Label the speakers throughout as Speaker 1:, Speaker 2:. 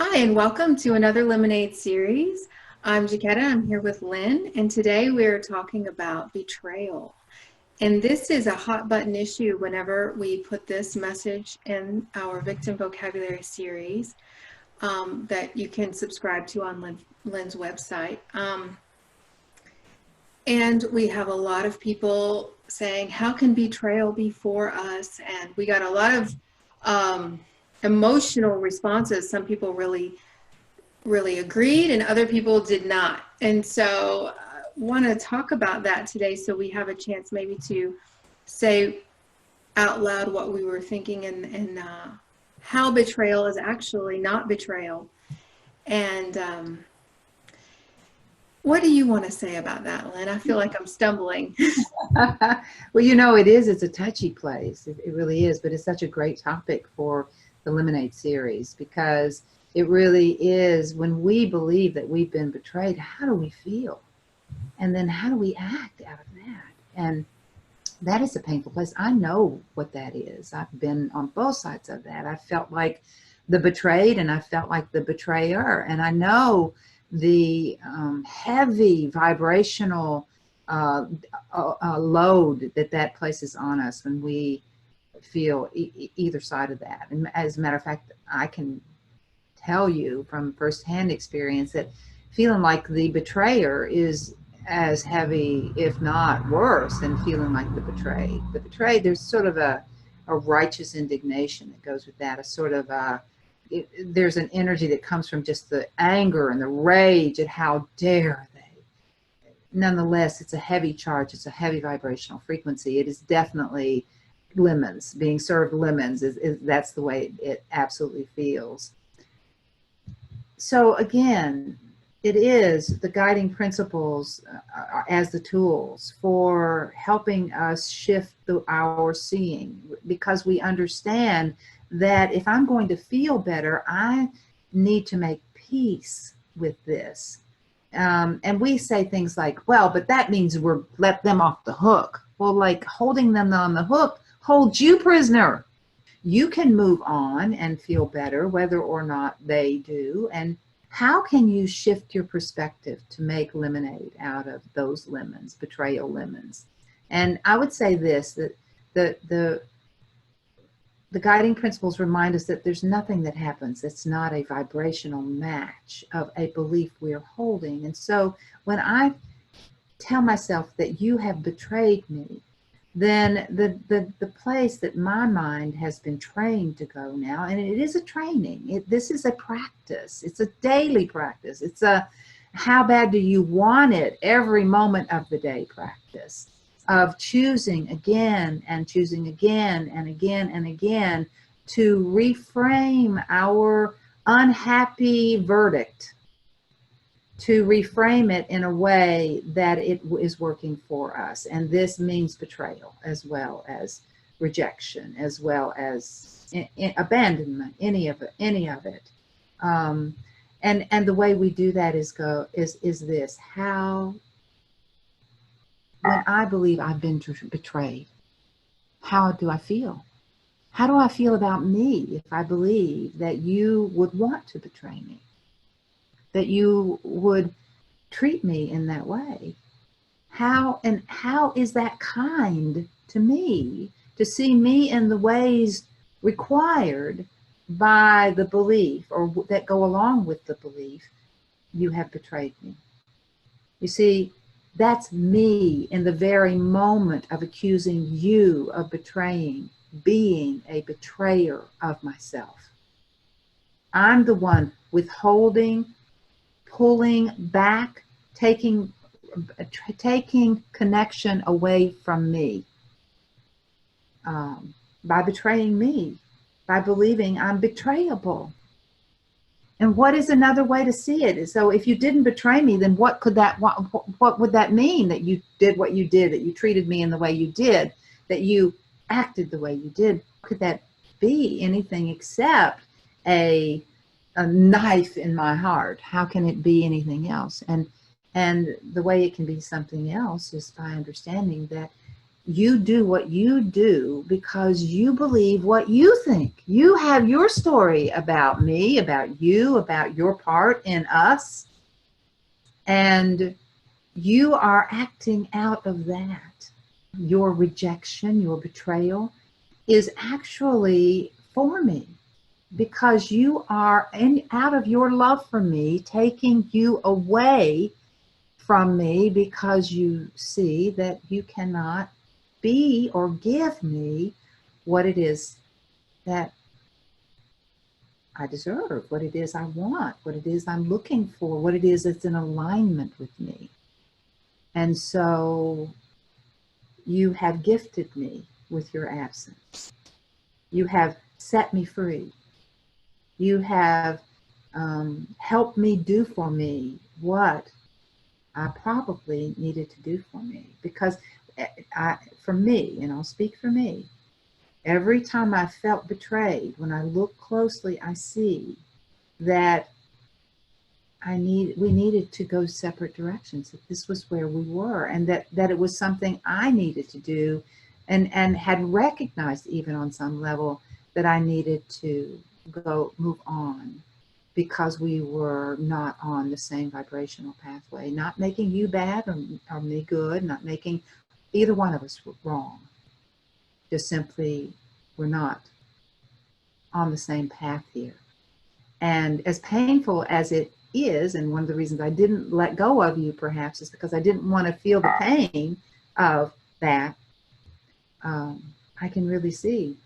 Speaker 1: Hi, and welcome to another Lemonade series. I'm Jaquetta. I'm here with Lynne, and today we're talking about betrayal. And this is a hot button issue whenever we put this message in our victim vocabulary series that you can subscribe to on Lynne's website. And we have a lot of people saying, how can betrayal be for us? And we got a lot of emotional responses. Some people really agreed and other people did not. And so I want to talk about that today so we have a chance maybe to say out loud what we were thinking and how betrayal is actually not betrayal. And what do you want to say about that, Lynne? I feel like I'm stumbling.
Speaker 2: Well, you know, it's a touchy place. It really is, but it's such a great topic for the Lemonade series because it really is when we believe that we've been betrayed, how do we feel? And then how do we act out of that? And that is a painful place. I know what that is. I've been on both sides of that. I felt like the betrayed and I felt like the betrayer. And I know the heavy vibrational load that places on us when we feel either side of that. And as a matter of fact, I can tell you from firsthand experience that feeling like the betrayer is as heavy, if not worse, than feeling like the betrayed. The betrayed, there's sort of a righteous indignation that goes with that, a sort of there's an energy that comes from just the anger and the rage at how dare they. Nonetheless, it's a heavy charge. It's a heavy vibrational frequency. It is definitely lemons, being served lemons. That's the way it absolutely feels. So again, it is the guiding principles as the tools for helping us shift our seeing, because we understand that if I'm going to feel better, I need to make peace with this. And we say things like, well, but that means we're let them off the hook. Well, like holding them on the hook holds you prisoner. You can move on and feel better whether or not they do. And how can you shift your perspective to make lemonade out of those lemons, betrayal lemons? And I would say this, that the guiding principles remind us that there's nothing that happens that's not a vibrational match of a belief we're holding. And so when I tell myself that you have betrayed me, then the place that my mind has been trained to go now, and it is a training, this is a practice, it's a daily practice, it's a how bad do you want it every moment of the day practice of choosing again and choosing again and again and again to reframe our unhappy verdict, to reframe it in a way that it is working for us. And this means betrayal as well as rejection, as well as abandonment, any of it. And the way we do that is this: how, when I believe I've been betrayed, how do I feel? How do I feel about me if I believe that you would want to betray me? That you would treat me in that way? How is that kind to me, to see me in the ways required by the belief or that go along with the belief you have betrayed me? You see, that's me in the very moment of accusing you of betraying, being a betrayer of myself. I'm the one withholding, pulling back, taking connection away from me, by betraying me, by believing I'm betrayable. And what is another way to see it? So if you didn't betray me, then what would that mean? That you did what you did, that you treated me in the way you did, that you acted the way you did? Could that be anything except a knife in my heart? How can it be anything else? And the way it can be something else is by understanding that you do what you do because you believe what you think. You have your story about me, about you, about your part in us, and you are acting out of that. Your rejection, your betrayal is actually for me because you are out of your love for me, taking you away from me because you see that you cannot be or give me what it is that I deserve, what it is I want, what it is I'm looking for, what it is that's in alignment with me. And so you have gifted me with your absence. You have set me free. You have helped me do for me what I probably needed to do for me. Because for me, and I'll speak for me, every time I felt betrayed, when I look closely, I see that we needed to go separate directions, that this was where we were, and that it was something I needed to do, and had recognized even on some level that I needed to move on because we were not on the same vibrational pathway, not making you bad or me good, not making either one of us wrong. Just simply, we're not on the same path here. And as painful as it is, and one of the reasons I didn't let go of you perhaps is because I didn't want to feel the pain of that, I can really see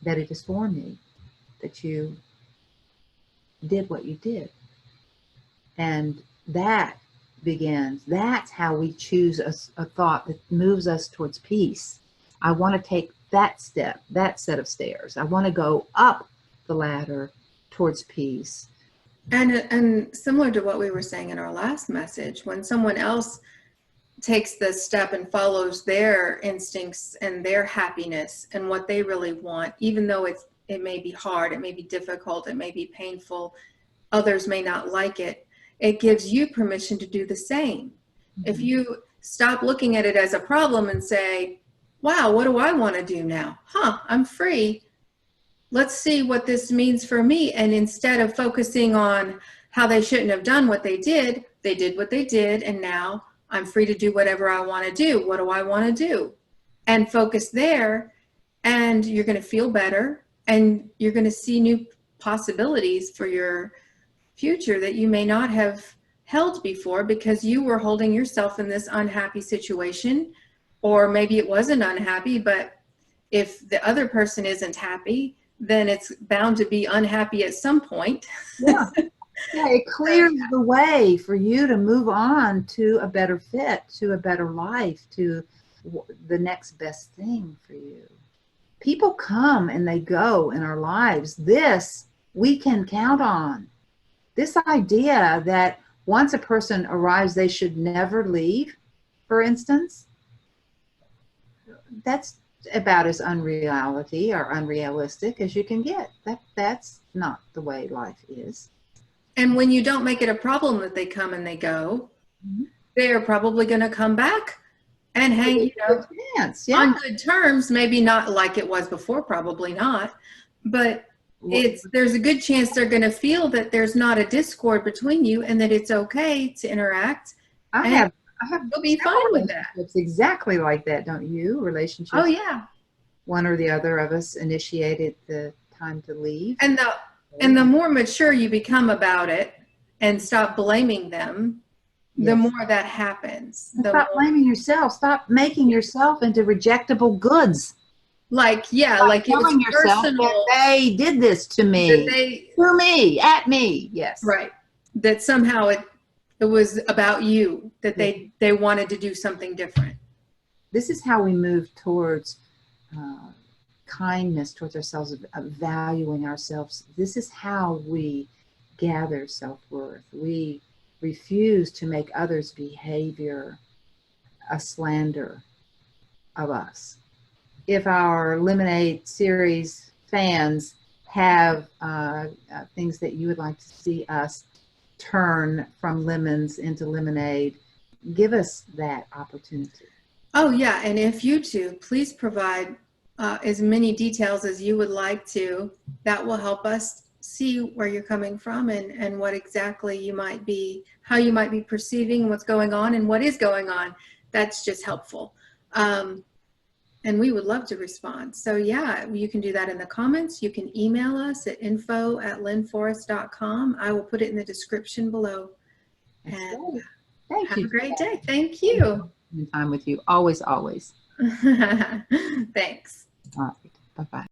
Speaker 2: that it is for me, that you did what you did. And that's how we choose a thought that moves us towards peace. I want to take that step, that set of stairs. I want to go up the ladder towards peace.
Speaker 1: And similar to what we were saying in our last message, when someone else takes the step and follows their instincts and their happiness and what they really want, even though it may be hard, it may be difficult, it may be painful, others may not like it, it gives you permission to do the same. Mm-hmm. If you stop looking at it as a problem and say, wow, what do I want to do now? I'm free. Let's see what this means for me. And instead of focusing on how they shouldn't have done what they did what they did. And now I'm free to do whatever I want to do. What do I want to do? And focus there. And you're going to feel better. And you're going to see new possibilities for your future that you may not have held before because you were holding yourself in this unhappy situation. Or maybe it wasn't unhappy, but if the other person isn't happy, then it's bound to be unhappy at some point.
Speaker 2: Yeah. Yeah, it clears the way for you to move on to a better fit, to a better life, to the next best thing for you. People come and they go in our lives. This we can count on. This idea that once a person arrives, they should never leave, for instance, that's about as unreality or unrealistic as you can get. That's not the way life is.
Speaker 1: And when you don't make it a problem that they come and they go, mm-hmm. they're probably going to come back and hang, on good terms. Maybe not like it was before, probably not, but there's a good chance they're going to feel that there's not a discord between you and that it's okay to interact. You'll be fine with that.
Speaker 2: It's exactly like that, don't you? Relationships.
Speaker 1: Oh yeah.
Speaker 2: One or the other of us initiated the time to leave.
Speaker 1: And the more mature you become about it and stop blaming them, the more that happens.
Speaker 2: Stop blaming yourself. Stop making yourself into rejectable goods.
Speaker 1: Like it was personal.
Speaker 2: That they did this to me. At me. Yes.
Speaker 1: Right. That somehow it was about you, that they wanted to do something different.
Speaker 2: This is how we move towards kindness towards ourselves, of valuing ourselves. This is how we gather self-worth. We refuse to make others' behavior a slander of us. If our Lemonade series fans have things that you would like to see us turn from lemons into lemonade, give us that opportunity.
Speaker 1: Oh, yeah. And if you too, please provide as many details as you would like to. That will help us see where you're coming from and what exactly you might be, how you might be perceiving what's going on and what is going on. That's just helpful. And we would love to respond. So yeah, you can do that in the comments. You can email us at info@LynneForrest.com. I will put it in the description below.
Speaker 2: That's
Speaker 1: And
Speaker 2: great. Thank
Speaker 1: have
Speaker 2: you.
Speaker 1: a great day. Thank
Speaker 2: Thank
Speaker 1: you.
Speaker 2: you. Spending time with you. Always, always.
Speaker 1: Thanks.
Speaker 2: All right. Bye-bye.